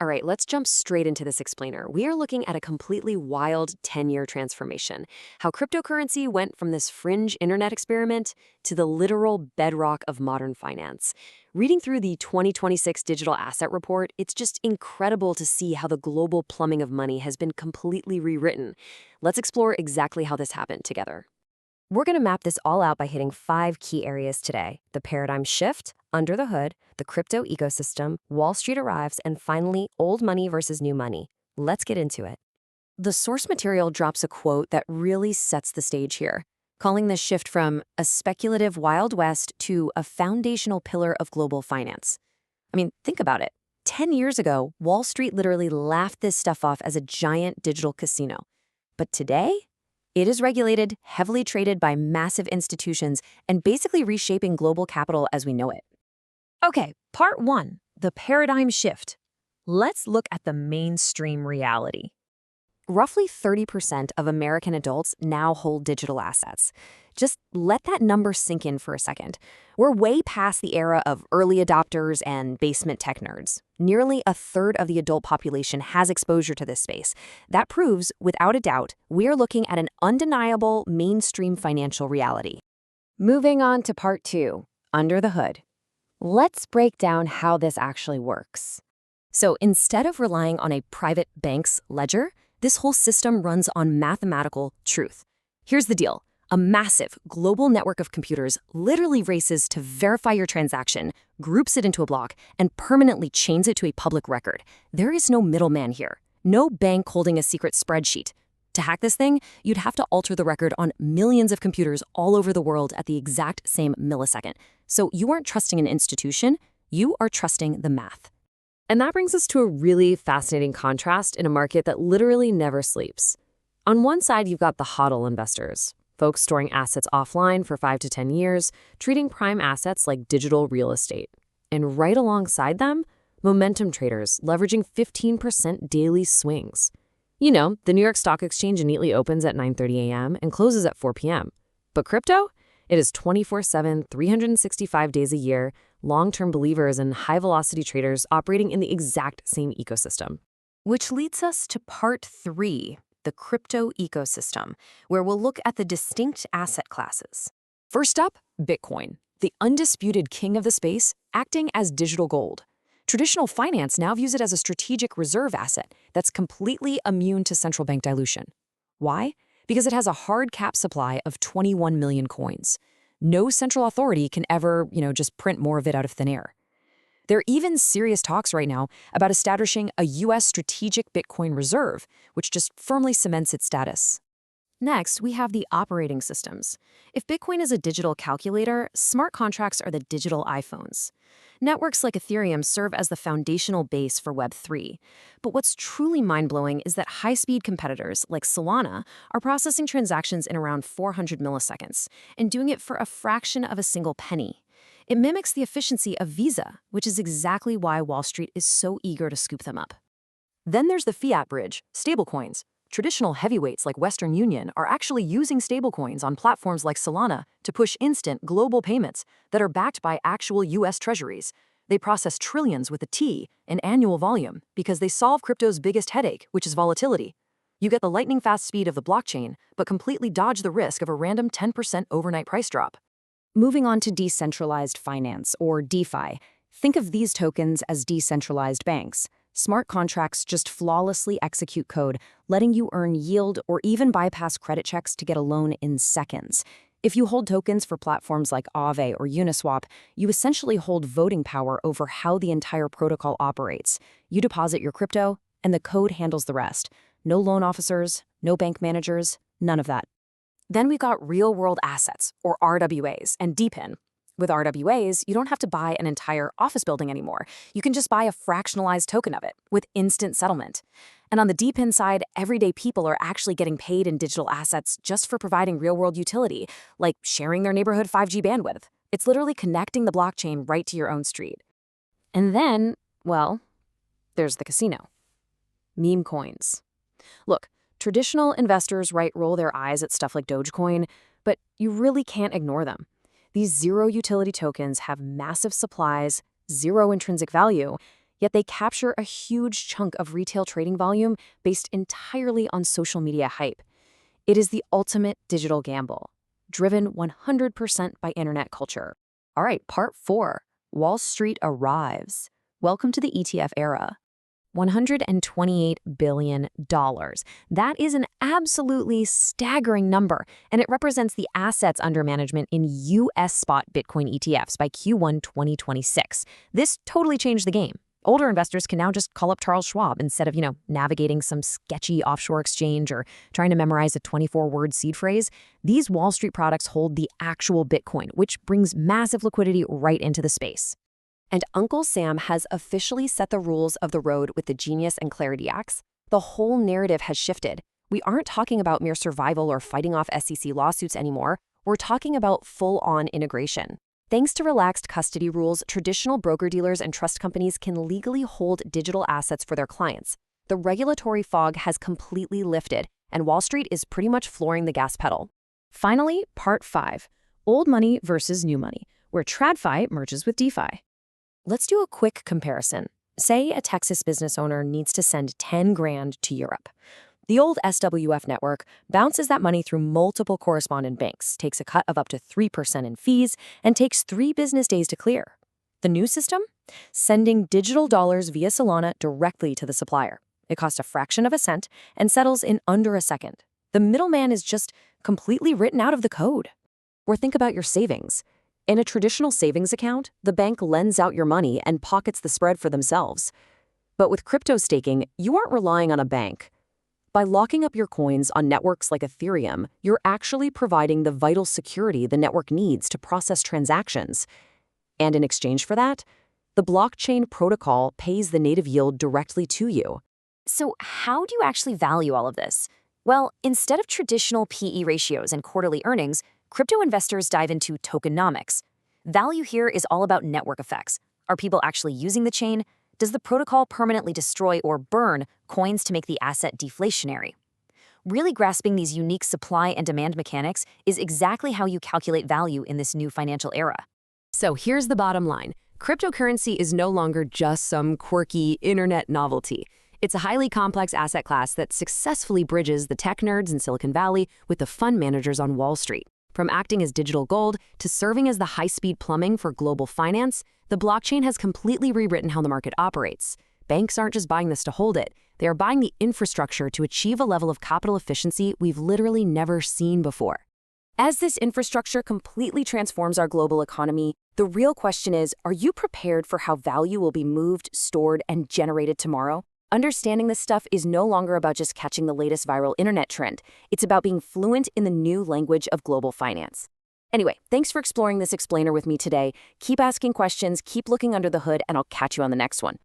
All right, let's jump straight into this explainer. We are looking at a completely wild 10-year transformation. How cryptocurrency went from this fringe internet experiment to the literal bedrock of modern finance. Reading through the 2026 Digital Asset Report, it's just incredible to see how the global plumbing of money has been completely rewritten. Let's explore exactly how this happened together. We're going to map this all out by hitting 5 key areas today: the paradigm shift, under the hood, the crypto ecosystem, Wall Street arrives, and finally, old money versus new money. Let's get into it. The source material drops a quote that really sets the stage here, calling this shift from a speculative Wild West to a foundational pillar of global finance. I mean, think about it. 10 years ago, Wall Street literally laughed this stuff off as a giant digital casino. But today, it is regulated, heavily traded by massive institutions, and basically reshaping global capital as we know it. Okay, part 1, the paradigm shift. Let's look at the mainstream reality. Roughly 30% of American adults now hold digital assets. Just let that number sink in for a second. We're way past the era of early adopters and basement tech nerds. Nearly a third of the adult population has exposure to this space. That proves, without a doubt, we're looking at an undeniable mainstream financial reality. Moving on to part 2, under the hood. Let's break down how this actually works. So instead of relying on a private bank's ledger, this whole system runs on mathematical truth. Here's the deal. A massive global network of computers literally races to verify your transaction, groups it into a block, and permanently chains it to a public record. There is no middleman here. No bank holding a secret spreadsheet. To hack this thing, you'd have to alter the record on millions of computers all over the world at the exact same millisecond. So you aren't trusting an institution, you are trusting the math. And that brings us to a really fascinating contrast in a market that literally never sleeps. On one side, you've got the HODL investors, folks storing assets offline for 5 to 10 years, treating prime assets like digital real estate. And right alongside them, momentum traders leveraging 15% daily swings. You know, the New York Stock Exchange neatly opens at 9:30 a.m. and closes at 4 p.m. But crypto? It is 24/7, 365 days a year, long-term believers and high-velocity traders operating in the exact same ecosystem. Which leads us to part 3, the crypto ecosystem, where we'll look at the distinct asset classes. First up, Bitcoin, the undisputed king of the space, acting as digital gold. Traditional finance now views it as a strategic reserve asset that's completely immune to central bank dilution. Why? Because it has a hard cap supply of 21 million coins. No central authority can ever, just print more of it out of thin air. There are even serious talks right now about establishing a U.S. strategic Bitcoin reserve, which just firmly cements its status. Next, we have the operating systems. If Bitcoin is a digital calculator, smart contracts are the digital iPhones. Networks like Ethereum serve as the foundational base for Web3. But what's truly mind-blowing is that high-speed competitors like Solana are processing transactions in around 400 milliseconds and doing it for a fraction of a single penny. It mimics the efficiency of Visa, which is exactly why Wall Street is so eager to scoop them up. Then there's the fiat bridge, stablecoins. Traditional heavyweights like Western Union are actually using stablecoins on platforms like Solana to push instant global payments that are backed by actual U.S. treasuries. They process trillions with a T in annual volume because they solve crypto's biggest headache, which is volatility. You get the lightning-fast speed of the blockchain, but completely dodge the risk of a random 10% overnight price drop. Moving on to decentralized finance, or DeFi. Think of these tokens as decentralized banks. Smart contracts just flawlessly execute code, letting you earn yield or even bypass credit checks to get a loan in seconds. If you hold tokens for platforms like Aave or Uniswap, you essentially hold voting power over how the entire protocol operates. You deposit your crypto, and the code handles the rest. No loan officers, no bank managers, none of that. Then we've got real-world assets, or RWAs, and DePIN. With RWAs, you don't have to buy an entire office building anymore. You can just buy a fractionalized token of it with instant settlement. And on the DePIN side, everyday people are actually getting paid in digital assets just for providing real-world utility, like sharing their neighborhood 5G bandwidth. It's literally connecting the blockchain right to your own street. And then, well, there's the casino. Meme coins. Look, traditional investors roll their eyes at stuff like Dogecoin, but you really can't ignore them. These zero utility tokens have massive supplies, zero intrinsic value, Yet they capture a huge chunk of retail trading volume based entirely on social media hype. It is the ultimate digital gamble, driven 100% by internet culture. All right, part 4. Wall Street arrives. Welcome to the ETF era. $128 billion. That is an absolutely staggering number, and it represents the assets under management in U.S. spot Bitcoin ETFs by Q1 2026. This totally changed the game. Older investors can now just call up Charles Schwab instead of, navigating some sketchy offshore exchange or trying to memorize a 24-word seed phrase. These Wall Street products hold the actual Bitcoin, which brings massive liquidity right into the space. And Uncle Sam has officially set the rules of the road with the Genius and Clarity Acts. The whole narrative has shifted. We aren't talking about mere survival or fighting off SEC lawsuits anymore. We're talking about full-on integration. Thanks to relaxed custody rules, traditional broker-dealers and trust companies can legally hold digital assets for their clients. The regulatory fog has completely lifted, and Wall Street is pretty much flooring the gas pedal. Finally, part 5. Old money versus new money, where TradFi merges with DeFi. Let's do a quick comparison. Say a Texas business owner needs to send 10 grand to Europe. The old SWF network bounces that money through multiple correspondent banks, takes a cut of up to 3% in fees, and takes 3 business days to clear. The new system? Sending digital dollars via Solana directly to the supplier. It costs a fraction of a cent and settles in under a second. The middleman is just completely written out of the code. Or think about your savings. In a traditional savings account, the bank lends out your money and pockets the spread for themselves. But with crypto staking, you aren't relying on a bank. By locking up your coins on networks like Ethereum, you're actually providing the vital security the network needs to process transactions. And in exchange for that, the blockchain protocol pays the native yield directly to you. So how do you actually value all of this? Well, instead of traditional PE ratios and quarterly earnings, crypto investors dive into tokenomics. Value here is all about network effects. Are people actually using the chain? Does the protocol permanently destroy or burn coins to make the asset deflationary? Really grasping these unique supply and demand mechanics is exactly how you calculate value in this new financial era. So here's the bottom line. Cryptocurrency is no longer just some quirky internet novelty. It's a highly complex asset class that successfully bridges the tech nerds in Silicon Valley with the fund managers on Wall Street. From acting as digital gold to serving as the high-speed plumbing for global finance, the blockchain has completely rewritten how the market operates. Banks aren't just buying this to hold it. They are buying the infrastructure to achieve a level of capital efficiency we've literally never seen before. As this infrastructure completely transforms our global economy, the real question is, are you prepared for how value will be moved, stored, and generated tomorrow? Understanding this stuff is no longer about just catching the latest viral internet trend. It's about being fluent in the new language of global finance. Anyway, thanks for exploring this explainer with me today. Keep asking questions, keep looking under the hood, and I'll catch you on the next one.